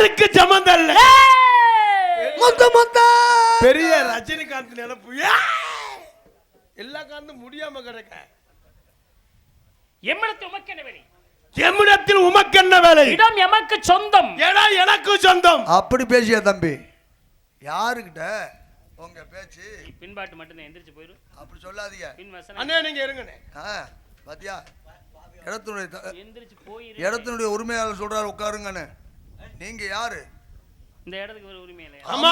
யாருக்கு சம்பந்தம் இல்ல. மொத்த மொத்த பெரிய ரஜினிகாந்த் நினைப்பு எல்லா காந்தும் முடியாம கிடக்க. எம்மிடத்தில் உமக்கென்ன வேலை? எம்மிடத்தில் உமக்கென்ன வேலை? இடம் எமக்கு சொந்தம், இடம் எனக்கு சொந்தம். அப்படி பேசிய தம்பி யாருக்கிட்ட உங்க பேச்சு? பின்பாட்டு மட்டும் எந்திரிச்சு போயிரு. அப்படி சொல்லாதீங்க. அண்ணே நீங்க இருங்கண்ணே. பாத்தியா இடத்தினுடைய எந்திரிச்சு போயிரு. இடத்தினுடைய உரிமையாளர் சொல்றாரு உட்காருங்கன்னு. நீங்க யாரு? இந்த இடத்துக்கு ஒரு உரிமை இல்லையா? ஆமா.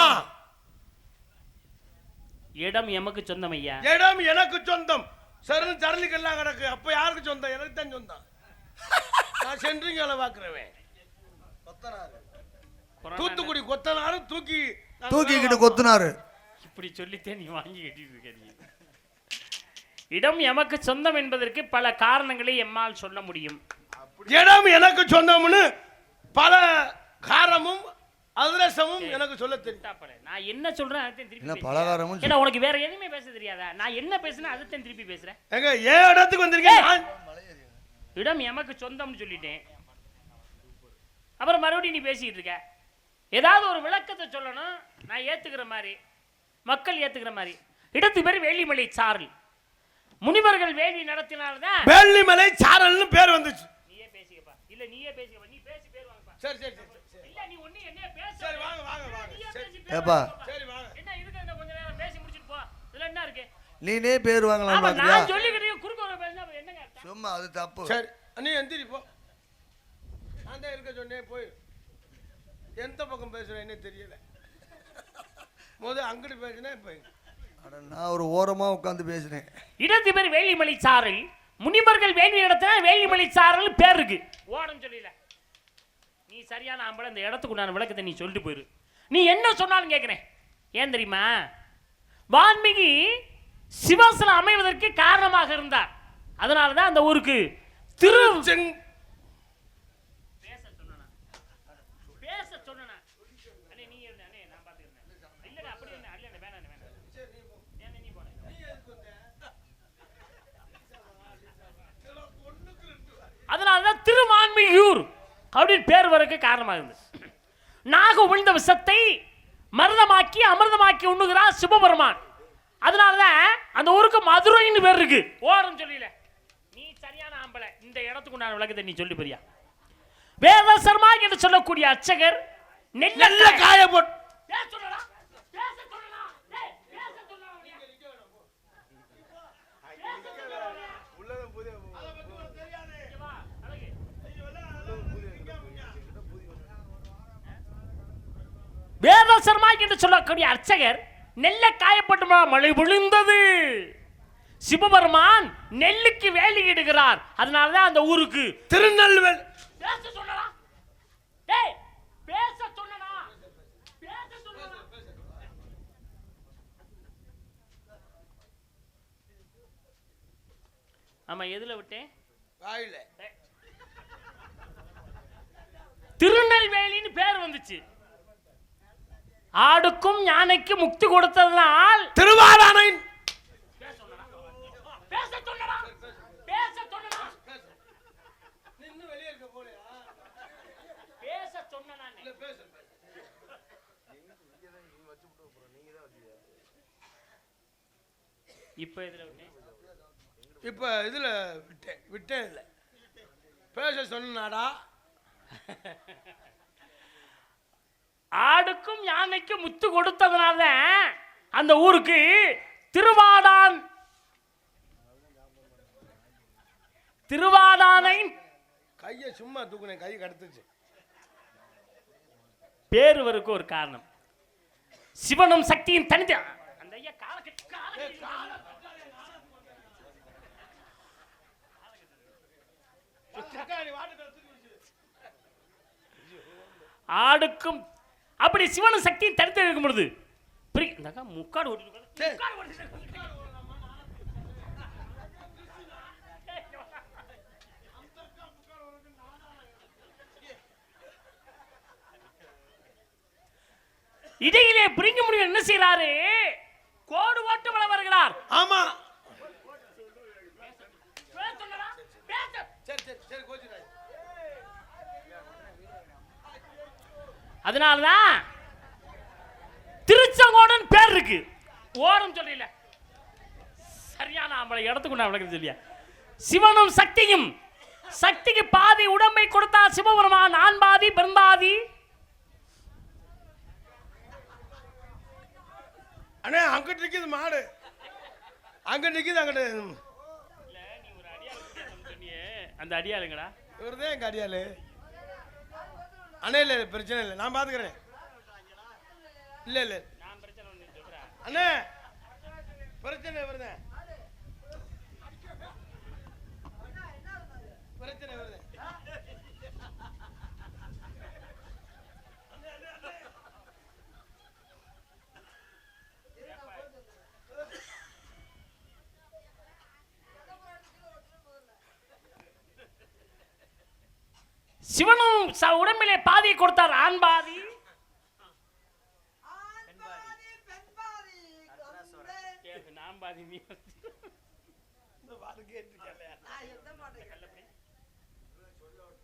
இடம் எமக்கு சொந்தம் ஐயா. இடம் எனக்கு சொந்தம். சரண் சரணிக்கெல்லாம் கிடக்கு. அப்ப யாருக்கு சொந்தம்? எனக்கு தான் சொந்தம். நான் சென்ட்ரிங்கால பாக்குறேன். தூத்துக்குடி கொத்தனாரு தூக்கிக்கிட்டு கொத்துனாரு. இப்படி சொல்லித்தே நீ வாங்கி கட்டிட்டு இருக்க. இடம் எமக்கு சொந்தம் என்பதற்கு பல காரணங்களை எம்மால் சொல்ல முடியும். இடம் எனக்கு சொந்தம்னு பல காரணமும் அதிரசமும் எனக்கு சொல்ல தெரியும். நான் என்ன சொல்றேன் அதையும் திருப்பி பலகாரமும். ஏன்னா உனக்கு வேற எதுவுமே பேச தெரியாதா? நான் என்ன பேசுறேன் அதையும் திருப்பி பேசுறேன். எங்க ஏன் இடத்துக்கு வந்திருக்கேன்? இடம் எமக்கு சொந்தம்னு சொல்லிட்டேன். அப்புறம் மறுபடியும் நீ பேசிட்டு இருக்க. ஏதாவது ஒரு விளக்கத்தை சொல்லணும். நான் ஏத்துக்கிற மாதிரி, மக்கள் ஏத்துக்கிற மாதிரி. இடத்துக்கு பேர் வேலிமலை சாரல். முனிவர்கள் வேள்வி நடத்தினால்தான் வேலிமலை சாரல்னு பேர் வந்துச்சு. நீயே பேசிக்கப்பா. இல்ல நீயே பேசிக்கப்பா. நீ பேசி பேர் வாங்கப்பா. சரி சரி சரி. இல்ல நீ ஒண்ணு என்ன பேச. சரி வாங்க வாங்க வாங்க. ஏப்பா சரி வாங்க. என்ன இதுக்கு என்ன கொஞ்ச நேரம் பேசி முடிச்சிட்டு போ. இதுல என்ன இருக்கு? நீனே பேர் வாங்கலாம் பாத்தியா? நான் சொல்லிக்கிட்டே குறுக்க வர பேசினா என்னங்க அர்த்தம்? சும்மா அது தப்பு. சரி நீ எந்திரி போ. நான் தான் இருக்க சொன்னேன் போய். எந்த பக்கம் பேசுறேன்னு தெரியல. அங்கிட்டு பேசினேன் இப்ப நான் ஒரு ஓரமா உட்கார்ந்து பேசுறேன். இடத்து பேர் வேலிமலை சாரல். முனிவர்கள் வேள்வி நடத்தினா வேலிமலை சாரல் பேர் இருக்கு. ஓடம் சொல்லல. நீ சரியான ஆம்பளை. இந்த இடத்துக்கு உண்டான விளக்கத்தை நீ சொல்லிட்டு போயிரு. நீ என்ன சொன்னாலும் கேட்கிறேன். ஏன் தெரியுமா? வான்மீகி சிவசல அமைவதற்கு காரணமாக இருந்தார். அதனாலதான் அந்த ஊருக்கு திரு அதனாலதான் திருவான்மியூர் அப்படின்னு பேர் வரக்கு காரணமாக இருந்தது. நாக உமிழ்ந்த விஷத்தை மருதமாக்கி அமிர்தமாக்கி உண்ணுகிறார் சிவபெருமான். அதனாலதான் அந்த ஊருக்கு மதுரைன்னு பேர் இருக்கு. ஓரம் சொல்லல. நீ சரியான ஆம்பளை. இந்த இடத்துக்கு உண்டான விளக்கத்தை நீ சொல்லி பெரியா. வேதசர்மா என்று சொல்லக்கூடிய அர்ச்சகர் நெல்ல காய போட்டு வேதசர்மா என்று சொல்லக்கூடிய அர்ச்சகர் நெல்ல காயப்பட்டு மழை விழுந்தது. சிவபெருமான் நெல்லுக்கு வேலியிடுகிறார். அதனாலதான் அந்த ஊருக்கு திருநெல்வேலி. ஆமா எதுல விட்டேன்? திருநெல்வேலின்னு பேர் வந்துச்சு. ஆடுக்கும் யானைக்கு முக்தி கொடுத்ததனால் திருவாடானை இப்ப இதுல விட்டேன். இப்ப இதுல விட்டேன் இல்ல பேச சொன்னாடா. ஆடுக்கும் யானைக்கு முத்து கொடுத்ததுனால அந்த ஊருக்கு திருவாடானை கையை சும்மா தூக்குனேன். கை கடத்துச்சு. பேருவருக்கு ஒரு காரணம். சிவனும் சக்தியும் தனித்து அந்த ஐயா ஆடுக்கும் அப்படி சிவனும் சக்தியும் தனித்து இருக்கும் பொழுது முக்காடு இடையிலே பிரிங்க முடியும். என்ன செய்யறாரு? கோடு ஓட்டு வள வருகிறார். ஆமா அதனாலதான் திருச்செங்கோடன் பேர் இருக்கு. ஓரம் சொல்லல, சரியான ஆம்பளை இடத்துக்கு நான் விளக்கம் சொல்லியா. சிவனும் சக்தியும், சக்திக்கு பாதி உடம்பை கொடுத்தா சிவபெருமான், நான் பாதி பெரும்பாதி. அண்ணே அங்கிட்டு நிக்குது மாடு, அங்கிட்டு நிக்குது, அங்கிட்டு. அந்த அடியாளுங்கடா, இவருதான் எங்க அடியாளு. அண்ணே இல்ல பிரச்சனை இல்லை, நான் பாத்துக்கிறேன். இல்ல இல்ல அண்ணே பிரச்சனை வருதேன், பிரச்சனை வருது. சிவனும் உடம்பிலே பாதியை கொடுத்தார், ஆண் பாதி. நான் பாதி, நீ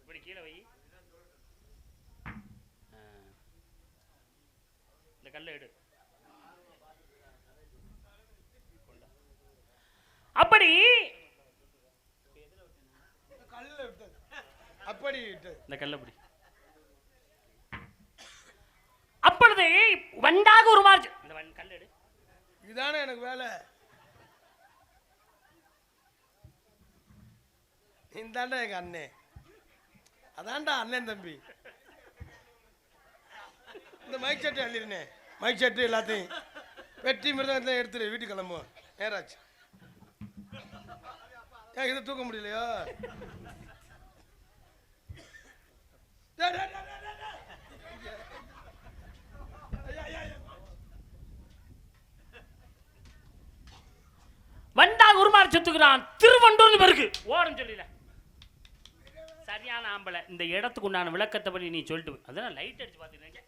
இப்படி கீழே வை, இந்த கல்லை எடு. அப்படி அப்படி இந்த கல்லப்படி. அப்பொழுது வண்டாக ஒரு மார்ஜ், இந்த கல் எடு. இதானே எனக்கு வேலை. இந்தாண்டா எங்க அண்ணே, அதான்டா அண்ணன் தம்பி. இந்த மைக் செட்டு அள்ளிருனே, மைக் செட்டு எல்லாத்தையும் வெட்டி மிருதத்தை எடுத்துரு, வீட்டுக்கு கிளம்புவோம். நேராச்சு. ஏன் இதை தூக்க முடியலையோ? வண்டாக உருமாறி சுத்துக்கிறான், திருவண்டூர்னு பேருக்கு. ஓரம் சொல்லல, சரியான ஆம்பளை. இந்த இடத்துக்கு உண்டான விளக்கத்தை படி நீ சொல்லிட்டு, அதான் லைட் அடிச்சு பாத்துக்கிறேன்.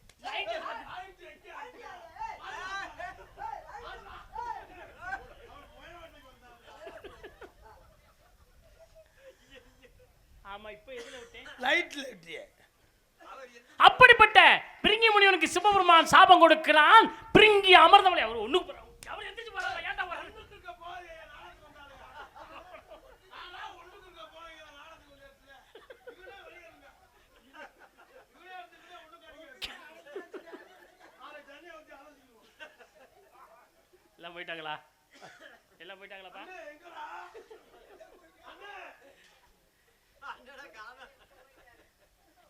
ஆமா, இப்ப எதுல விட்டேன்? லைட்ல விட்டியே. அப்படிப்பட்ட பிரிங்கி முனிவனுக்கு சிவபெருமான் சாபம் கொடுக்கிறான். பிரிங்கி அமர்ந்தவளை அவர் ஒண்ணுக்கு போறான். அவர் எந்திரிச்சு போறாங்க. ஏன்டா வர? எல்லாம் போயிட்டாங்களா? எல்லாம் போயிட்டாங்களாப்பா?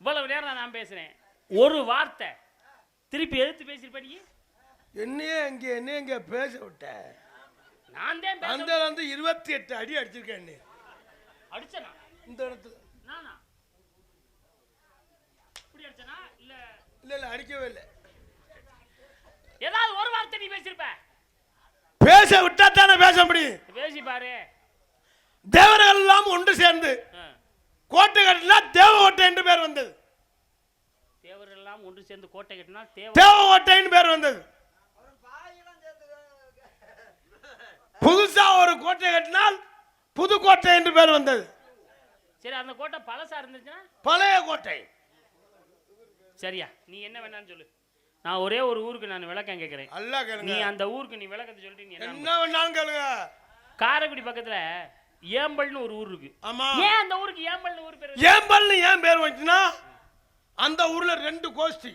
இவ்வளவு நேரம் நான் பேசுறேன், ஒரு வார்த்தை திருப்பி எதிர்த்து பேசிருப்ப நீ. என்னையே இங்க பேச விட்ட. நான் தான் அந்த வந்து 28 அடி அடிச்சிருக்கேன். அடிச்சனா இந்த இடத்துல? நானா இப்படி அடிச்சனா? இல்ல இல்ல இல்ல, அடிக்கவே இல்லை. ஏதாவது ஒரு வார்த்தை நீ பேசிருப்ப. பேச விட்டா தானே பேச முடியும். பேசி பாரு. தேவர்கள் எல்லாம் ஒன்று சேர்ந்து கோட்டை கட்டினா தேவகோட்டை என்று பேர் வந்தது. தேவர்கள் எல்லாம் ஒன்று சேர்ந்து கோட்டை கட்டினா தேவகோட்டைன்னு பேர் வந்தது. புதுசா ஒரு கோட்டை கட்டினால் புதுக்கோட்டை என்று பேர் வந்தது. சரி, அந்த கோட்டை பழசா இருந்துச்சுன்னா பழைய கோட்டை. சரியா, நீ என்ன வேணான்னு சொல்லு. நான் ஒரே ஒரு ஊருக்கு நான் விளக்கம் கேட்கிறேன். அல்ல கேளுங்க. நீ அந்த ஊருக்கு நீ விளக்கத்தை சொல்லிட்டு நீ என்ன வேணாலும் கேளுங்க. காரைக்குடி பக்கத்துல ஏம்பல்னு ஒரு ஊர் இருக்கு. ஆமா. ஏன் அந்த ஊருக்கு ஏம்பல்னு ஊர் பேர்? ஏம்பல்னு ஏன் பேர் வந்துச்சுன்னா அந்த ஊர்ல 2 கோஷ்டி.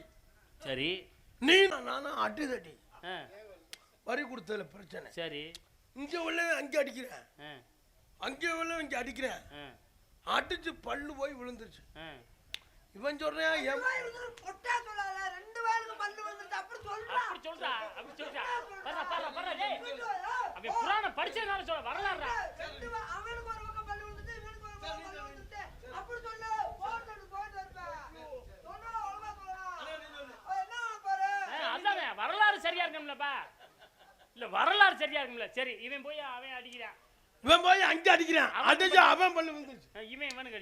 சரி, நீ நானும் அடிதடி வரி கொடுத்ததுல பிரச்சனை. சரி, இங்க உள்ள அங்க அடிக்கிறேன், அங்க உள்ள இங்க அடிக்கிறேன். அடிச்சு பல்லு போய் விழுந்துருச்சு. இவன் சொல்றேன் புராணம் படிச்சதுனால சொல்ல வரலாறு. அதான் வரலாறு சரியா இருக்கும்லப்பா. இல்ல வரலாறு சரியா இருக்கும்ல. சரி, இவன் போய் அவன் அடிக்கிறான், இவன் போய் அங்க அடிக்கிறான், அடிச்சு அவன் பல்லு விழுந்துருச்சு.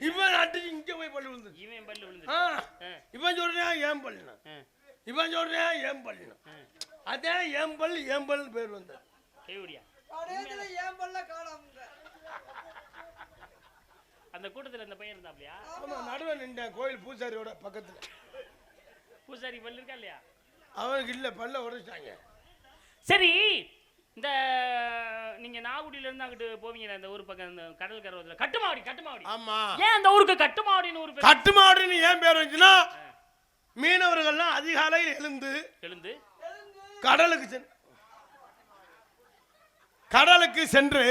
இவன் அடிச்சு இங்க போய் பல்லு விழுந்துருச்சு. இவன் பல்லு விழுந்துருச்சு. இவன் சொல்றேன் ஏன் பல்லுனா, இவன் சொல்றேன் ஏன் பல்லுனா. அதே ஏம்பல் பேர் வந்தது. அந்த கூட்டத்தில் இந்த பையன் இருந்தாப்லையா? ஆமா, நடுவே நின்றேன் கோயில் பூசாரியோட பக்கத்துல. பூசாரி பல்லு இருக்கா இல்லையா? அவனுக்கு இல்ல, பல்ல உடைச்சிட்டாங்க. சரி, இந்த நீங்க நாகுடியில இருந்து அங்கிட்டு போவீங்க இந்த ஊர் பக்கம், இந்த கடல் கரவத்துல கட்டுமாவடி. ஆமா. ஏன் அந்த ஊருக்கு கட்டுமாவடின்னு ஊர் பேர்? கட்டுமாவடின்னு ஏன் பேர் வந்துச்சுன்னா, மீனவர்கள்லாம் அதிகாலையில் எழுந்து கடலுக்கு சென்று கடலுக்கு சென்று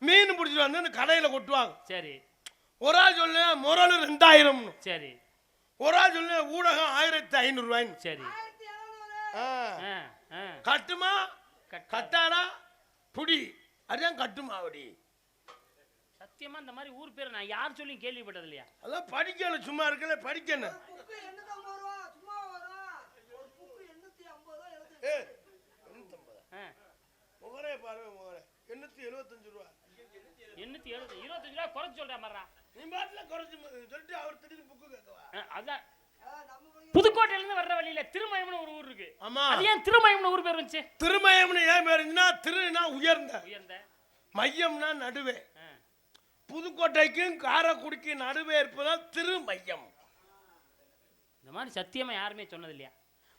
மீன் பிடிச்சிட்டு வந்து அந்த கடையில கொட்டுவாங்க. சரி. ஒரு ஆள் சொல்லு முரல் 2000. சரி. ஒரு ஆள் சொல்லு ஊடகம் 1500 ரூபாய்ன்னு. சரி. கட்டுமா கட்டாடா புடி, அதான் கட்டுமாவடி. சத்தியமா இந்த மாதிரி ஊர் பேர் நான் யார் சொல்லி கேள்விப்பட்டது இல்லையா? அதான் படிக்கணும், சும்மா இருக்கல படிக்கணும். முகரே பாருங்க, முகரே 875 ரூபா. 825 ரூபா குறைச்சு சொல்றேன் மர்றா. நீ பாட்டுல குறைச்சு சொல்லிட்டு அவர் திடீர்னு புக்கு கேட்கவா? அதான் புதுக்கோட்டையில இருந்து வர்ற வழியில திருமயம்னு ஒரு ஊர் இருக்கு. ஆமா. அது ஏன் திருமயம்னு ஊர் பேர் வந்துச்சு? திருமயம்னு ஏன் பேர் இருந்துச்சுன்னா, திருனா உயர்ந்த, மையம்னா நடுவே. புதுக்கோட்டைக்கும் காரைக்குடிக்கும் நடுவே இருப்பதால் திருமையம். இந்த மாதிரி சத்தியமா யாருமே சொன்னது இல்லையா?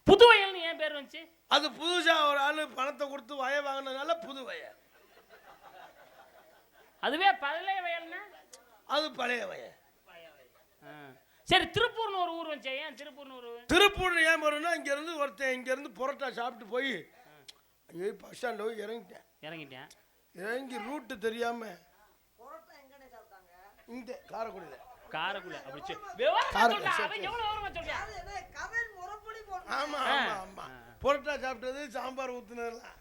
புதுவயல்னு ஏன் பேர் வந்துச்சு? அது புதுசா ஒரு ஆளு பணத்தை கொடுத்து வய வாங்கினதுனால புதுவய. அதுவே பழைய வயல்னா அது பழைய வய. சரி, திருப்பூர்னு ஒரு ஊர் வந்துச்சு. ஏன் திருப்பூர்னு ஒரு ஊர்? திருப்பூர் ஏன் வரும்னா, இங்க இருந்து புரோட்டா சாப்பிட்டு போய் அங்கே பஸ் ஸ்டாண்ட்ல போய் இறங்கிட்டேன். இறங்கி ரூட்டு தெரியாம இந்த காரைக்குடியில அப்படி ஆமா ஆமா ஆமா புரோட்டா சாப்பிட்டது, சாம்பார் ஊத்துனதுலாம்.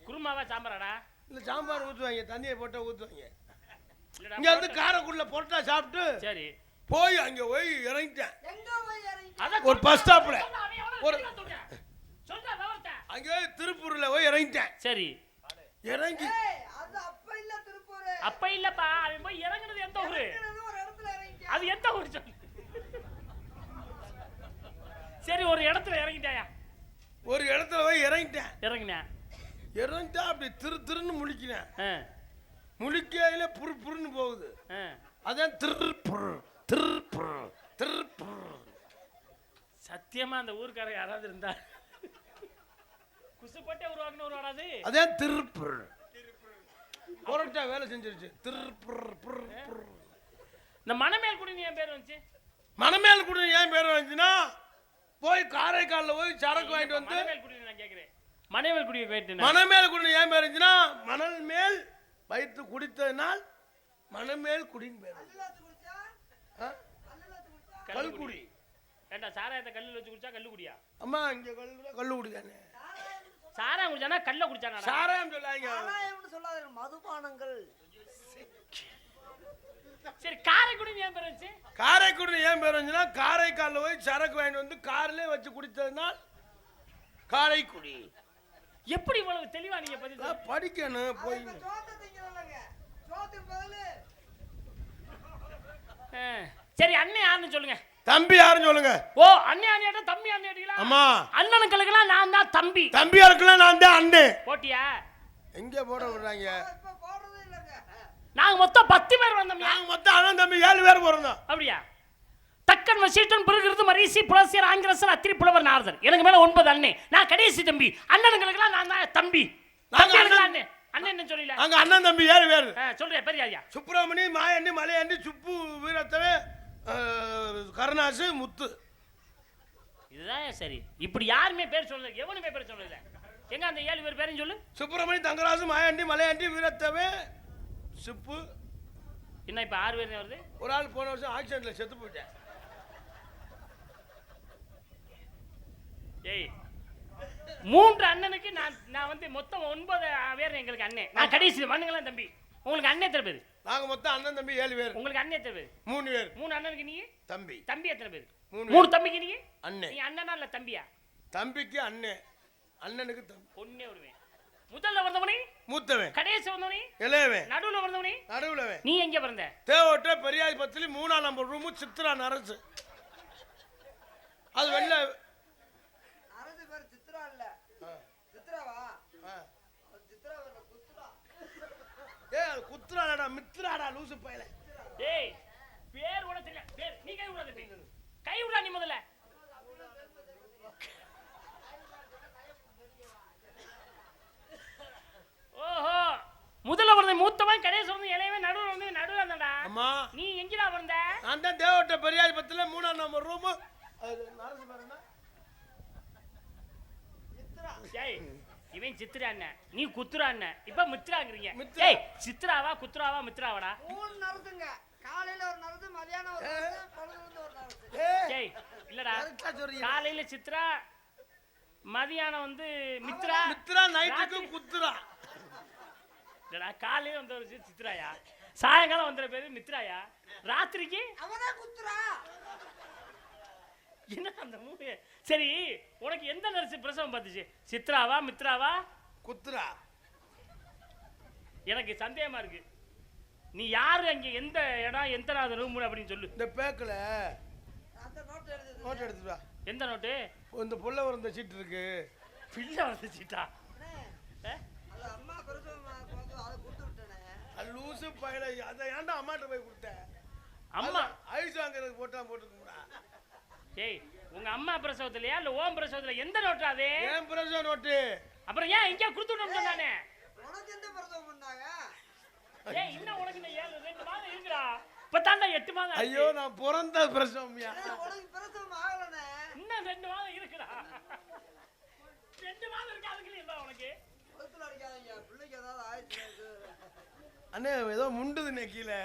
குருமாவா சாம்பாராடா? இல்ல, சாம்பார் ஊத்துவாங்க, தண்ணியை போட்டா ஊத்துவாங்க. இங்க இருந்து காரைக்குடியில புரோட்டா சாப்பிட்டு சரி போய் அங்க போய் இறங்கிட்டேன். ஒரு பஸ் ஸ்டாப்ல அங்க திருப்பூர்ல போய் இறங்கிட்டேன். சரி, இறங்கி அப்ப இல்லப்பா, அவன் போய் இறங்குனது எந்த ஊரு? அது எந்த ஊரு சொல்லு. சரி, ஒரு இடத்துல இறங்கிட்டாயா? ஒரு இடத்துல போய் இறங்கிட்டா அப்படி திருன்னு முழிக்கிறேன். முழிக்கையில புருன்னு போகுது. அதான் திருப்பூர். சத்தியமா அந்த ஊர்க்கார யாராவது இருந்தா குசுப்பட்டே உருவாக்குன ஒரு வராது. அதான் திருப்பூர். புரோட்டா வேலை செஞ்சிருச்சு. திருப்பூர். இந்த மணமேல்குடி ஏன் பேர் வந்துச்சு? மணமேல்குடி ஏன் பேர் வந்துச்சுன்னா, போய் காரைக்காலில் போய் சரக்கு வாங்கிட்டு வந்து நான் கேட்கிறேன். மணமேல்குடியை கேட்டேன். மணமேல்குடி ஏன் பேர் வந்துச்சுன்னா, மணல் மேல் வைத்து குடித்ததுனால் மணமேல்குடின்னு பேர். கல்குடி. ஏண்டா சாராயத்தை கல்லுல வச்சு குடிச்சா கல்லுக்குடியா? அம்மா இங்க கல்லுக்குடி தானே. சாராயம் குடிச்சானா கல்ல குடிச்சானா? சாராயம் சொல்லாதீங்க, சாராயம்னு சொல்லாதீங்க, மதுபானங்கள். சரி, காரைக்குடி ஏன் பேர் வந்துச்சு? காரைக்குடி ஏன் பேர் வந்துச்சுன்னா, காரைக்கால்ல போய் சரக்கு வாங்கிட்டு வந்து கார்லயே வச்சு குடித்ததுனால் காரைக்குடி. எப்படி இவ்வளவு தெளிவா நீங்க படிக்கணும் போய். சரி, அண்ணன் யாருன்னு சொல்லுங்க. தம்பி யாருன்னு சொல்லுங்க. ஓ, அண்ணன் தம்பி அண்ணன். ஆமா, அண்ணனுங்களுக்கெல்லாம் நான் தான் தம்பி, தம்பியாருக்கெல்லாம் நான் தான் அண்ணன். போட்டியா? எங்க போட விடுறாங்க? நாங்க மொத்தம் 10 பேர் வந்தோம். நாங்க மொத்தம் அண்ணன் தம்பி 7 பேர் போறோம். அப்படியா? தக்கன் வசீட்டன் பிறகு மரிசி புலசியர் ஆங்கிரசர் அத்திரி புலவர் நாரதர். எனக்கு மேல 9 அண்ணன். நான் கடைசி தம்பி. அண்ணனுங்களுக்கெல்லாம் நான் தான் தம்பி. அண்ணன் என்ன சொல்லல? அங்க அண்ணன் தம்பி 7 பேர். சொல்றேன் பெரியாரியா. சுப்பிரமணி, மாயண்டி, மலையாண்டி, சுப்பு, வீரத்தவே, கருணாசு, முத்து. இதுதான் சரி. இப்படி யாருமே பேர் சொல்லல, எவனுமே பேர் சொல்லல. எங்க அந்த 7 பேர் பேரையும் சொல்லு. சுப்பிரமணி, தங்கராசு, மாயாண்டி, மலையாண்டி, வீரத்தவே, சுப்பு. என்ன இப்ப 6 பேர் வருது? ஒரு ஆள் போன வருஷம் ஆக்சிடென்ட்ல செத்து போயிட்டேன். ஏய், 3 அண்ணனுக்கு நான் வந்து மொத்தம் 9 பேர் எங்களுக்கு அண்ணன். நான் கடைசி மண்ணுங்களாம் தம்பி. உங்களுக்கு அண்ணன் எத்தனை பேர்? நாங்க மொத்தம் அண்ணன் தம்பி 7 பேர். உங்களுக்கு அண்ணன் எத்தனை பேர்? 3 பேர். 3 அண்ணனுக்கு நீ தம்பி. தம்பி எத்தனை பேர்? 3 தம்பிக்கு நீ அண்ணன். நீ அண்ணனா இல்ல தம்பியா? தம்பிக்கு அண்ணன், அண்ணனுக்கு தம்பி. பொண்ணே வருவேன். முதல்ல வந்தவனே மூத்தவன், கடைசி வந்தவனே இளையவன், நடுவுல வந்தவனே நடுவுலவன். நீ எங்க பிறந்த? தேவோட்ட பெரியாய் பத்திலி 3ஆம் நம்பர் ரூம், சித்ரா நரசு. அது வெள்ள அரசு பேர் சித்ரா இல்ல. சித்ராவா? சித்ரா இல்ல, குத்ரா. அது குத்துறாடா மித்ராடா லூசு பையல. ஏய் பேர் கூட தெரியல. பேர் நீ கை விடாத. கை விடா நீ முதல்ல. ஓஹோ முதல்ல வந்த மூத்தவன் கடைசி வந்து இளையவன் நடுவுல வந்தடா. அம்மா நீ எங்கடா வந்த? நான் தான் தேவட்ட பெரியாதிபத்தில 3ஆம் நம்பர் ரூம். அது நாரசி பாருங்க. ஏய் இவன் சித்ரா அண்ணன், நீ குத்துரா அண்ணன், இப்ப மித்ராங்கறீங்க. மித்ரா. ஏய் சித்ராவா குத்துராவா மித்ராவாடா? மூணு நடத்துங்க. காலையில ஒரு நடத்து, மதியானம் ஒரு நடத்து, பொழுது ஒரு நடத்து. ஏய் இல்லடா, கரெக்ட்டா சொல்றீங்க. காலையில சித்ரா, மதியானம் வந்து மித்ரா. மித்ரா நைட்டுக்கு குத்துறா. இல்லடா காலையில வந்த ஒரு சித்ராயா, சாயங்காலம் வந்த பேரு மித்ராயா, ராத்திரிக்கு அவதான் குத்துறா. என்ன அந்த மூணு? சரி உனக்கு எந்த நர்ஸ் பிரசவம் பார்த்துச்சு? சித்ராவா மித்ராவா? குத்துறா. எனக்கு சந்தேகமா இருக்கு. நீ யாரு, அங்க எந்த இடம், எந்த ரூம் அப்படின்னு சொல்லு. இந்த பேக்கில் அந்த நோட் எழுதுது. நோட் எடுத்துட்டு வா. எந்த நோட்டு? இந்த புள்ள வந்த சீட் இருக்கு. பில்ல வந்துச்சுட்டா. அது அம்மா பிரசவம் அதை கொடுத்து விட்டேனே. லூசு பையல. அதை ஏன்டா அம்மாட்ட போய் கொடுத்தேன்? அம்மா ஐஸ் வாங்குறது போட்டா போட்டுக்கும்டா. ஏய் உங்க அம்மா பிரசவத்திலயா இல்ல ஓம் பிரசவத்துல எந்த நோட்டு அது? ஏன் பிரசவ நோட்டு? அப்புறம் ஏன் இங்க கொடுத்து விட்டோம் தானே? உனக்கு எந்த பிரசவம் பண்ணாங்க? ஏய் இன்னும் உனக்கு இந்த 2 மாதம் இருக்குடா. இப்பதான்டா 8 மாதம். ஐயோ நான் பிறந்த பிரசவம்யா. உனக்கு பிரசவம் ஆகலனே. இன்னும் 2 மாதம் இருக்குடா. 2 மாதம் இருக்கு, அதுக்கு இல்ல உனக்கு. ஒருத்தல அடிக்காதீங்க, பிள்ளைக்கு ஏதாவது ஆயிடுச்சு. அண்ணே ஏதோ முண்டுதுனே கீழே.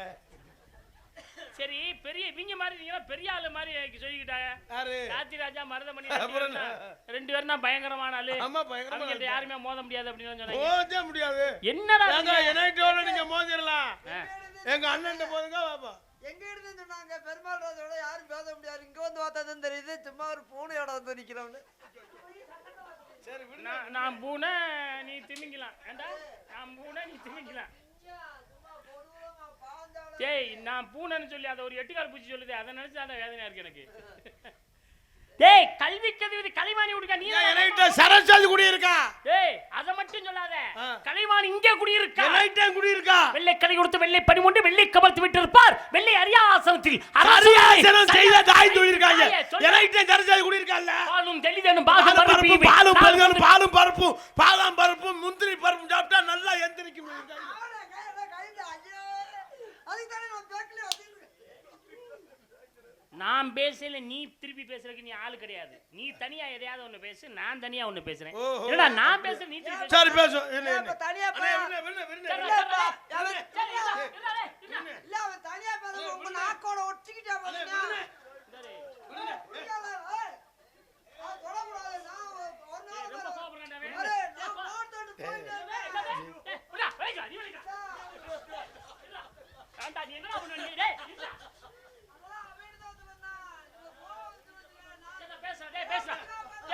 சரி பெரிய இவங்க மாதிரி நீங்க பெரிய ஆளு மாதிரி சொல்லிக்கிட்டாங்க. யாரு? ராஜா மருதமணி அப்புறம் 2 பேரும் தான் பயங்கரமான ஆளு. ஆமா பயங்கரமா. அவங்க யாருமே மோத முடியாது அப்படின்னு சொன்னாங்க. மோத முடியாது. என்னடா ஏங்க எனைட்டோட நீங்க மோதிரலாம். எங்க அண்ணன்ட்ட போதுங்க பாப்பா. எங்க இருந்து சொன்னாங்க பெருமாள் ராஜோட யாரும் பேச முடியாது. இங்க வந்து பார்த்தா தெரியுது சும்மா ஒரு பூனையோட வந்து நிக்கிறவனு. சரி நான் பூனை நீ திமிங்கலாம். ஏண்டா நான் பூனை நீ திமிங்கலாம். டேய் நான் பூனைன்னு சொல்லி அதை ஒரு 8 கால் பூச்சி சொல்லுது, அதை நினைச்சு தான் வேதனையா இருக்கு எனக்கு. டேய் கல்வி கதிவிதி கலைவாணி உடுக்க நீ எனைட்ட சரஸ்வதி குடி இருக்கா? டேய் அத மட்டும் சொல்லாத. கலைவாணி இங்கே குடி இருக்கா? எனைட்ட குடி இருக்கா? வெள்ளை கலை கொடுத்து வெள்ளை பனி கொண்டு வெள்ளை கமர்த்து விட்டிருப்பார். வெள்ளை அரியாசனத்தில் அரசியல் செய்த தாய் சொல்லிருக்காங்க. எனைட்ட சரஸ்வதி குடி இருக்கல்ல? பாலும் தெளிதனும் பாலும் பருப்பு பாலும் பருப்பும் பாலும் பருப்பும் பாதாம் பருப்பும் முந்திரி பருப்பும் சாப்பிட்டா நல்லா எந்திரிக்கும். நான் பேசல, நீ திருப்பி பேசுறதுக்கு நீ ஆளு கிடையாது. நீ தனியா எதையாவது ஒண்ணு பேசு, நான் தனியா ஒண்ணு பேசுறேன். என்னடா நான் பேசுறேன் நீ திருப்பி சரி பேசு. தனியா இல்ல அவன் தனியா பேச உங்க நாக்கோட ஒட்டிக்கிட்டா பாருங்க.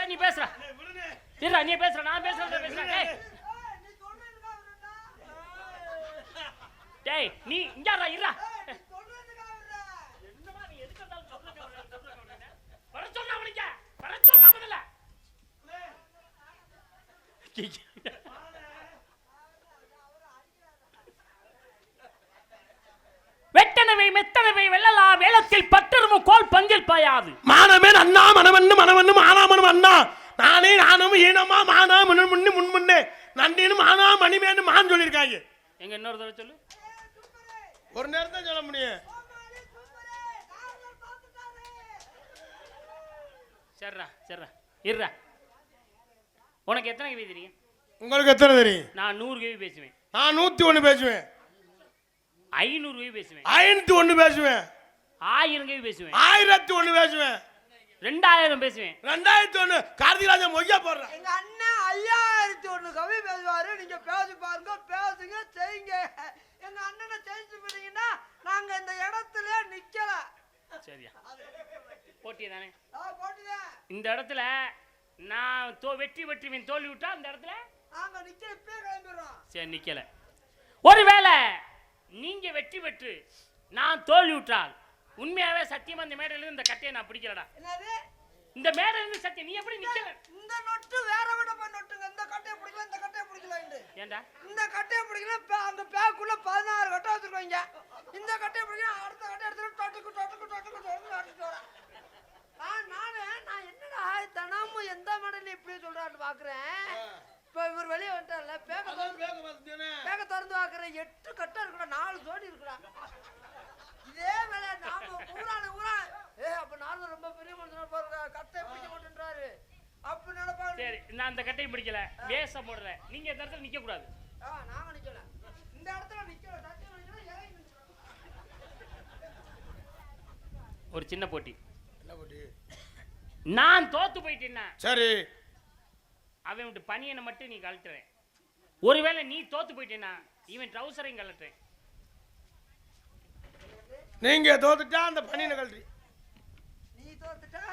நீ பேசுற இல்ல நீ பேசுற நான் பேசுறேன். டேய் நீ இங்கடா இருடா. என்னமா நீ எதுக்கு வந்தாலும் சொல்லுங்க. வர சொன்னா அவனுக்கு வர சொன்னா முதல்ல. வெட்டனவை மெத்தனவை வெள்ளலா வேளத்தில் பட்டருமும் கோல் பங்கில் பாயாது. மானமே அண்ணா மனவண்ணு மனவண்ணு மானாமனும் அண்ணா நானே நானும் ஈனமா மானா முன்னு முன்முன்னே நண்டினும் மானா மணிமேனு மான் சொல்லியிருக்காங்க. எங்க இன்னொரு தடவை சொல்லு. ஒரு நேரம் தான் சொல்ல முடியும். சரிடா இருடா. உனக்கு எத்தனை கவி தெரியும்? உங்களுக்கு எத்தனை தெரியும்? நான் 100 கவி பேசுவேன். நான் 101 பேசுவேன். 500 கவி பேசுவேன். 501 பேசுவேன். 1000 கவி பேசுவேன். 1001 பேசுவேன். 2000 பேசுவேன். 2001 கார்த்திராஜன் மொய்யா போடுறான். எங்க அண்ணன் 5001 கவி பேசுவாரு. நீங்க பேசி பாருங்க, பேசுங்க, செய்யுங்க. எங்க அண்ணனை ஜெயிச்சு போட்டீங்கன்னா நாங்க இந்த இடத்துல நிக்கல. சரியா போட்டியே தானே? போட்டுதான் இந்த இடத்துல நான் வெற்றி தோல்வி விட்டா இந்த இடத்துல நாங்க நிக்க இப்பவே கிளம்பிடுறோம். சரி நிக்கல. ஒருவேளை நீங்க வெற்றி பெற்று நான் தோல்வி விட்டால் உண்மையாவே சத்தியமா இந்த மேடையில இந்த கட்டையை நான் பிடிக்கலடா. என்னது இந்த மேல இருந்து சத்தியம் நீ எப்படி நிக்கல? இந்த நொட்டு வேற விட போய் நொட்டுங்க. இந்த கட்டையை பிடிக்கல, இந்த கட்டையை பிடிக்கல. ஏண்டா இந்த கட்டையை பிடிக்கல, அங்க பேக்குள்ள 16 கட்டை வச்சிருக்கீங்க. இந்த கட்டையை பிடிக்கல, அடுத்த கட்டை எடுத்து டொட்டுக்கு நட்டுட்டு வரேன். நான் என்னடா தினமும் எந்த மடல இப்படி சொல்றான்னு பாக்குறேன். இப்ப இவர் வெளியே வந்துட்டார்ல, பேக்க திறந்து பாக்குறேன். 8 கட்டை இருக்குடா, 4 ஜோடி இருக்குடா. இதே வேலை நாம ஊரா அப்ப நானும் ரொம்ப பெரிய மனுஷனா பாருங்க, கட்டை பிடிக்க மாட்டேன்றாரு அப்ப நினைப்பாங்க. சரி நான் அந்த கட்டையை பிடிக்கல, வேஷம் போடுறேன். நீங்க இந்த இடத்துல நிக்க கூடாது. நாங்க நிக்கல, இந்த இடத்துல நிக்கல, சத்தியம் நிக்கல, இறங்கி நிக்கல. ஒரு சின்ன போட்டி. என்ன போட்டி? நான் தோத்து போயிட்டேன்னா சரி, அவன் விட்டு பனியனை மட்டும் நீ கழட்டுறேன். ஒருவேளை நீ தோத்து போயிட்டேன்னா இவன் ட்ரௌசரையும் கழட்டுறேன். நீங்க தோத்துட்டா அந்த பனியனை கழட்டி. நீ தோத்துட்டா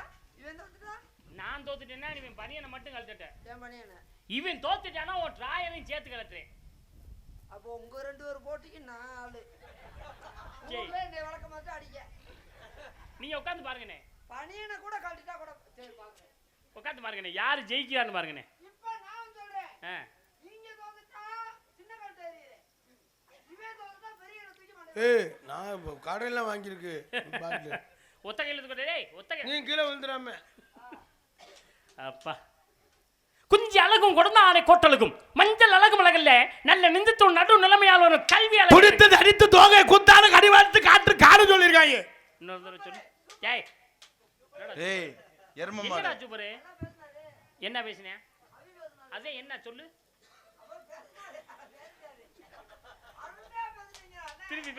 இவன் தோத்துட்டா? நான் தோத்துட்டேன்னா இவன் பனியனை மட்டும் கழட்டுட்டேன். ஏன் பனியனை? இவன் தோத்துட்டானா உன் ட்ராயரையும் சேர்த்து கழட்டுறேன். அப்போ உங்க 2 பேர் போட்டிக்கு நான் ஆளு. சரி. என்னை வழக்க மாத்த அடிக்க. நீங்க உட்காந்து பாருங்கண்ணே. பனியனை கூட கழட்டிட்டா கூட சரி பாக்குறேன். உட்காந்து பாருங்கண்ணே, யாரு ஜெயிக்கிறான்னு பாருங்கண்ணே. இப்ப நான் சொல்றேன், நீங்க தோத்துட்டா சின்ன கழட்டு எறியுது, இவன் தோத்துட்டா பெரிய தூக்கி மாட்டேன். நான் கடையில வாங்கியிருக்கு ஒத்த கையில தூக்கிட்டே. டேய் ஒத்த கை. நீ கீழே விழுந்துடாம. அப்பா குஞ்சு அழகும் கொடுந்த ஆனை கோட்டலுக்கும் மஞ்சள் அழகு மலகல்ல நல்ல நெஞ்சத்தோடு நடு நிலைமையால் ஒரு கல்வி அழகு குடித்தது அடித்து தோகை குத்தான கடிவாத்து காற்று காடு சொல்லிருக்காங்க. இன்னொரு தடவை சொல்லு. ஏய் ஏய் எரும என்னடா மாடு. சூப்பரு என்ன பேசினே? அதே என்ன சொல்லு. திருப்பி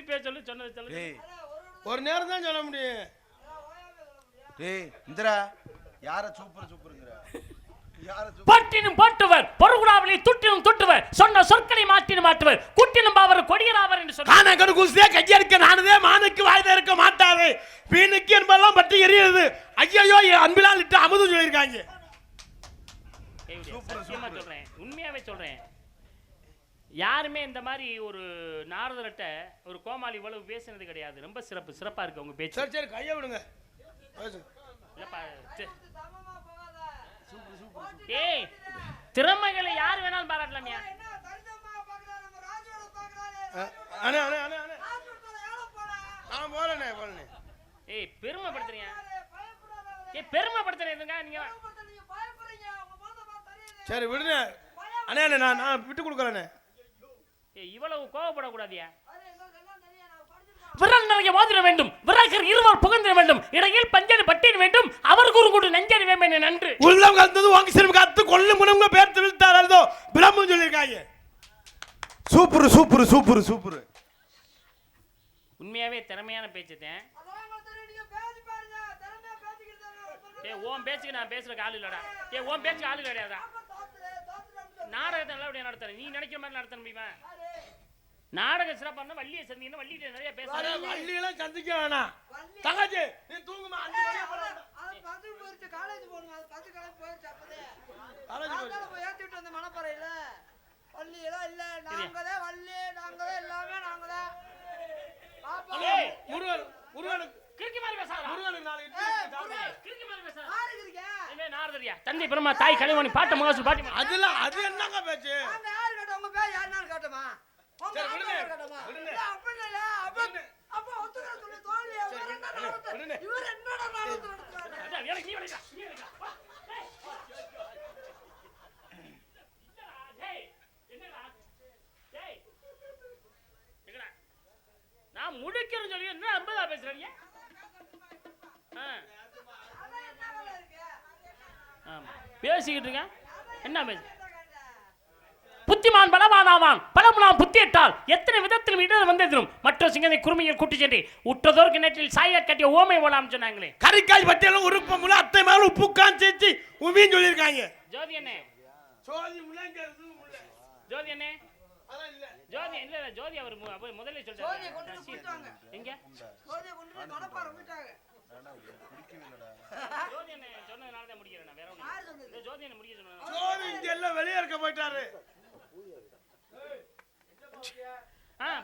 பேச சொல்லு. சொன்னது சொல்லு. ஏய் ஒரு நேரம் தான் சொல்ல முடியும். ஏய் இந்திரா யார சூப்பருங்கற? யார சூப்பர்? பட்டினும் போட்டுவர் பொறுகுடாவலை துட்டினும் துட்டுவர் சொன்ன சொற்களை மாற்றினும் மாற்றுவர் குட்டினும் பாவர் கொடியராவர் என்று சொன்னார். கானகரு குஸ்தே கையறுக்க நானதே மானுக்கு வாய்தா இருக்க மாட்டாதே வீணுக்கு என்பெல்லாம் பற்றி எரியுது. ஐயோ அன்பிலால் இட்டு அமுது சொல்லியிருக்காங்க. சத்தியமா சொல்றேன், உண்மையாவே சொல்றேன். யாருமே இந்த மாதிரி ஒரு நாரதர்கிட்ட ஒரு கோமாளி இவ்வளவு பேசுனது கிடையாது. ரொம்ப சிறப்பா இருக்கு உங்க பேச்சு. சரி சரி கையை விடுங்க. இல்லப்பா ஏய் திறமைகளை யார் வேணாலும் பாராட்டலாமியா. என்ன தரிசனமா பாக்குறாரு, நம்ம ராஜோட பாக்குறாரு. அண்ணே அண்ணே அண்ணே அண்ணே ராஜோட ஏல போடா. நான் போறேனே. ஏய் பெருமைப்படுத்துறியா? பயப்படாத. ஏய் பெருமைப்படுத்துறீங்க நீங்க. நீங்க பயப்படுறீங்க, உங்க மோத தெரியுது. சரி விடுங்க அண்ணே அண்ணே நான் விட்டு கொடுக்குறேனே. ஏய் இவ்வளவு கோவப்படக்கூடாதியா. அது எல்லாம் தெரியும், நான் படிச்சிருக்கேன். விரல் நிறைய மோதிர வேண்டும், விராக்கர் இருவர் புகழ்ந்திட வேண்டும், இடையில் பஞ்சனி பட்டின வேண்டும், அவர் கூறு கூட்டு நெஞ்சனி வேண்டும் நன்று. உள்ளம் கலந்தது வாங்கி சிறுமி காத்து கொள்ளும் குணங்க பேர்த்து விழுத்தாரோ பிரம்மம் சொல்லியிருக்காங்க. சூப்பர். உண்மையாவே திறமையான பேச்சுதான். அதெல்லாம் தெரியும், நீங்க பேசி பாருங்க. திறமையா பேசிக்கிட்டாங்க. ஏய் ஓன் பேச்சுக்கு நான் பேசுறதுக்கு ஆள் இல்லடா. ஏய் ஓன் பேச்சுக்கு ஆள் கிடையாதா? நாடகத்தை நல்லபடியா நடத்துறேன். நீ நினைக்கிற மாதிரி நடத்த முடியுமா? நாடகம் சிறப்பான வள்ளியை சந்திங்கன்னா வள்ளிகிட்ட நிறைய பேசுறேன். வள்ளியெல்லாம் சந்திக்க வேணாம். தங்கச்சி நீ தூங்குமா? 5 மணி போறேன். அது 10 போயிடுச்சு, காலேஜ் போகணும். அது 10 காலேஜ் போயிடுச்சு. அப்பதே காலேஜ் நான் போய் ஏத்தி விட்டு வந்த மனப்பறையில வள்ளி எல்லாம் இல்ல. நாங்கதான் வள்ளி, நாங்கதான் எல்லாமே நாங்கதான். பாப்பா ஏய் முருகனுக்கு கிறுக்கி மாதிரி பேசாதடா. முருகனுக்கு 4 இட்லி கிறுக்கி மாதிரி பேசாத. யாருக்கு இருக்கீங்க? இவே நாரதரியா தந்தை பிரம்மா தாய் கலைவாணி பாட்ட மகாசு பாட்டி. அது என்னங்க பேச்சு? நாங்க யாரு கேட்டோம்? உங்க பேர் யாருன்னு கேட்டோமா? உங்க சரி, அப்பா விடுங்க, பேர் கேட்டோமா? விடுங்க. இல்ல, அப்படி இல்ல. அப்ப ஒத்துக்கிற சொல்லி தோல்வி. இவர் என்ன நடத்து? இவர் என்னடா நடத்து நடத்துறாரு? அதான் எனக்கு நீ வளைடா. நீ வளைடா. வா. டேய். என்னடா? டேய். எங்கடா? நான் முடிக்கிறேன்னு சொல்லி என்ன 50 பேசுறீங்க? அதான் என்ன வேலை இருக்கு? ஆமா. பேசிக்கிட்டு இருக்கேன். என்ன பேசு? புத்திமான் பலவானாவான் பலமுனாம் புத்தியிட்டால் எத்தனை விதத்திலும் இடர் வந்ததிலும் மற்ற சிங்கத்தை குறுமையில் கூட்டி சென்று உற்றதோருக்கு நேற்றில் சாய கட்டிய ஓமை போலாம் சொன்னாங்களே. கறிக்காய் பட்டியெல்லாம் உருப்பமுல அத்தை மேல உப்புக்கான் சேர்த்து உமின்னு சொல்லியிருக்காங்க. ஜோதி அண்ணே. சோதி முள்ளங்கிறது முள்ள. ஜோதி அண்ணே. அதான் இல்ல. ஜோதி இல்ல ஜோதி அவர் முதல்ல ஜோதியை சொல்றாரு. கொண்டு போய் விட்டாங்க. எங்க? ஜோதியை கொண்டு போய் மனப்பாறை விட்டாங்க. ஜோதி அண்ணே சொன்னதுனால தான் முடிக்கிறேன் நான். வேற ஒண்ணு. யார் சொன்னது? ஜோதி அண்ணே முடிக்க சொன்னாரு. சோதி இங்க எல்லாம் வெளியே இருக்க போயிட்டாரு.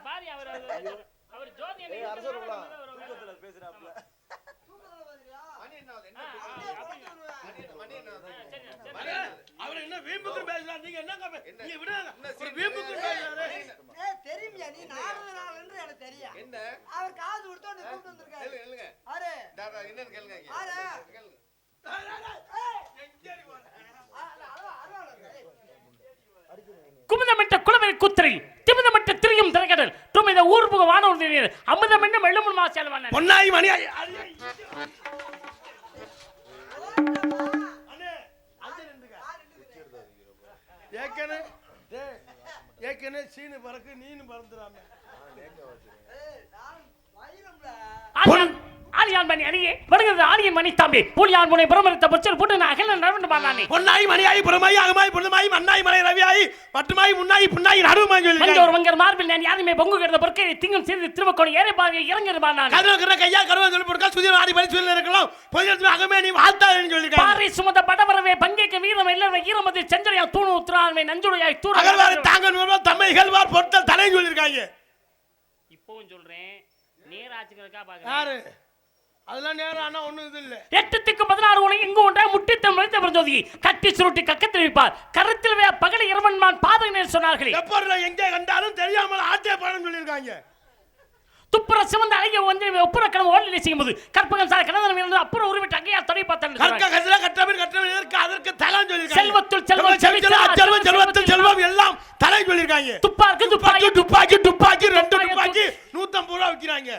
பாரி அவர் ஜோதி அண்ணே தூக்கத்துல வரியா? அப்ப நீங்க என்னங்க நீங்க விடுங்க ஒரு வீம்புக்கு பேசுறாரு. தெரியுமியா நீ நாரதனால என்று எனக்கு தெரியும். என்ன அவர் காது கொடுத்து வந்து கூப்பிட்டு வந்திருக்காரு. கேளுங்க ஆரே தாதா என்னன்னு கேளுங்க ஐயா. ஆரே கேளுங்க குமுதமிட்ட குளவரை குத்திரை திமிதமிட்ட திரியும் திரைக்கடல் துமித ஊர்புக வானூர் நீர் அமிர்தம் என்ன வெள்ளமுன் மாசேலவான பொன்னாய் மணியாய் ஏற்கனவே சீனு பறக்கு நீனு பறந்துடாம ஆலியான் மணி அணியே வருகிறது ஆலியன் மணி தாம்பி பூலியான் முனை பிரமரித்த பச்சல் போட்டு நான் அகல நரண்டு பாடானே பொன்னாய் மணியாய் புறமாய் அகமாய் புறமாய் மண்ணாய் மலை ரவியாய் மட்டுமாய் முன்னாய் புன்னாய் நடுமாய் சொல்லி மஞ்சோர் மங்கர் மார்பில் நான் யாருமே பொங்கு கிடந்த பொறுக்கை திங்கும் சிறிது திருவக்கோணி ஏறி பாவி இறங்கிரு பாடானே கதவ கையா கருவ சொல்லி போடுக்கா சுதிர ஆடி படி சொல்லி இருக்கலாம் பொய்யத்து அகமே நீ வாழ்த்தான்னு சொல்லிருக்காங்க பாரி சுமந்த படவரவே பங்கேக்க வீரம் எல்லாரும் ஈரமதி செஞ்சரியா தூணு உத்ரான்மை நஞ்சுடையாய் தூர அகல்வார் தாங்க தம்மை இகழ்வார் பொறுத்தல் தலை சொல்லிருக்காங்க. இப்பவும் சொல்றேன் நேராச்சுக்கிறதுக்கா பாக்க யாரு அதெல்லாம் நேரம் ஆனா ஒண்ணும் இது இல்ல. 8க்கு 16 உனை எங்கு ஒன்றாய் முட்டித்தம் மனித பிரஜோதி கட்டி சுருட்டி கக்கத்தில் வைப்பார் கருத்தில் வே பகல இரவன்மான் பாதகனேர் சொன்னார்களே எப்ப எங்கே கண்டாலும் தெரியாமல் ஆட்டே பாடம் சொல்லிருக்காங்க. துப்புர சிவந்த அழகிய ஒன்றை ஒப்புற கணம் ஓடலை செய்யும்போது கற்பகம் சார கணவன் இருந்து அப்புறம் உருவிட்டு அங்கையா தொடை கற்க பார்த்தாங்க கசல கட்டமில் இதற்கு அதற்கு தலை சொல்லிருக்காங்க. செல்வத்துள் செல்வம் செல்வம் செல்வத்தில் செல்வம் எல்லாம் தலை சொல்லிருக்காங்க. துப்பாக்கு துப்பாக்கி துப்பாக்கி துப்பாக்கி துப்பாக்கி 2 துப்பாக்கி 150 ரூபாய் விக்கிறாங்க.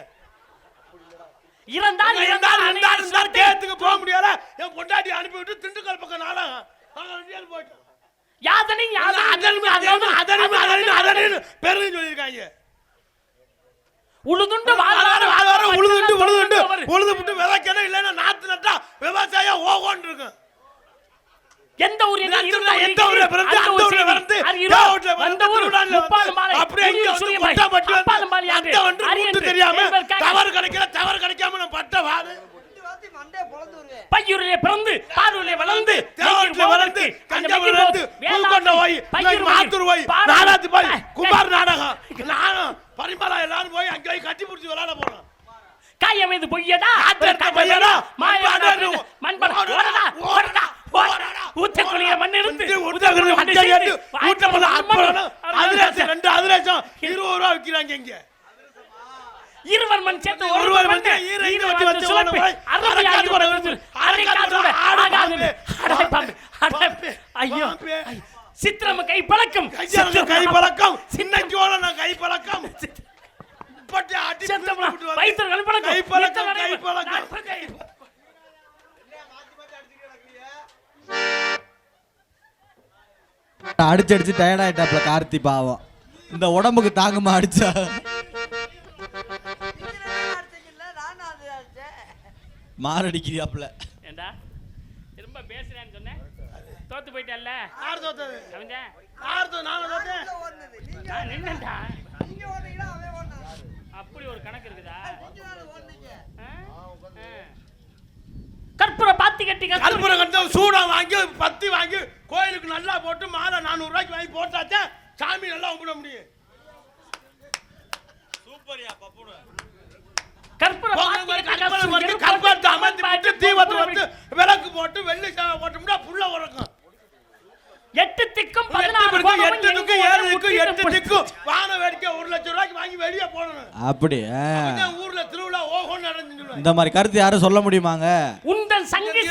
இறந்தால் இருந்தால் கேத்துக்கு போக முடியல. என் பொண்டாட்டி அனுப்பி விட்டு திண்டுக்கல் பக்கம் நாடகம் போயிட்டோம். யாதனை அதனை பெருமை சொல்லிருக்காங்க. உழுதுண்டு உழுது விட்டு விதைக்கணும் இல்லைன்னா நாத்து நட்டா விவசாயம் ஓகோன்னு இருக்கும். எந்த ஊர் எந்த ஊர்ல பிறந்து அந்த ஊர்ல பிறந்து அந்த ஊர் அப்படியே தெரியாம தவறு கிடைக்காம நான் பட்ட வாடு மண்டே பொளந்து வருவேன். பையூரிலே பிறந்து பாரூரிலே வளர்ந்து தேவூர்ல வளர்ந்து கஞ்சபுரம் வளர்ந்து பூக்கொண்ட போய் மாத்தூர் போய் நாடாத்து போய் குமார் நாடகம் நானும் பரிமளா எல்லாரும் போய் அங்க போய் கட்டி பிடிச்சி விளையாட போறோம். காய மீது பொய்யடா பையனா மண்பட ஊத்தக்குழிய மண் எடுத்து அதிரேசம் 2 அதிரேசம் 20 ரூபாய் விக்கிறாங்க. இங்க இருவர் மண் சேர்த்து ஒருவர் மண் ஈர வச்சு வச்சு ஐயோ சித்திரம் கை பழக்கம் கை பழக்கம் சின்னக்கோல நான் கை பழக்கம் வைத்தர்கள் பழக்கம் கை பழக்கம் கை பழக்கம் அடிச்சு டயர்ட் ஆயிட்டாப்ல கார்த்தி பாவம். இந்த உடம்புக்கு தாங்குமா அடிச்சா மாரடிக்கிறியாப்ல. ஏண்டா திரும்ப பேசுறேன்னு சொன்னேன் தோத்து போயிட்டல்ல. யார் தோத்தது? அவன்டா யார் தோத்து? நான் தோத்தேன். நான் நின்னேன்டா. நீங்க ஓடுறீங்களா அவன் ஓடுறான். அப்படி ஒரு கணக்கு இருக்குதா? நீங்க தான் ஓடுனீங்க. கற்பூர பாத்தி கட்டி கற்பூரம் கட்ட சூடா வாங்கி பத்தி வாங்கி கோயிலுக்கு நல்லா போட்டு மாலை 400 ரூபாய்க்கு வாங்கி போட்டாச்சே சாமி நல்லா கும்பிட முடியும். சூப்பர்யா பப்புடு. கற்பூர கற்பூரத்தை அமர்த்தி விட்டு தீபத்தை வந்து விளக்கு போட்டு வெள்ளி சாவை போட்டோம்னா புள்ள உறக்கும். 8 திக்கும் 8 திக்கும் 7 திக்கும் 8 திக்கும் வான வேடிக்கை 1 லட்சம் ரூபாய்க்கு வாங்கி வெளியே போடணும். அப்படியே ஊர்ல திருவிழா ஓஹோன்னு நடந்துன்னு சொல்லுவாங்க. இந்த மாதிரி கருத்து யாரும் சொல்ல முடியுமாங்க? உந்தன் சங்கி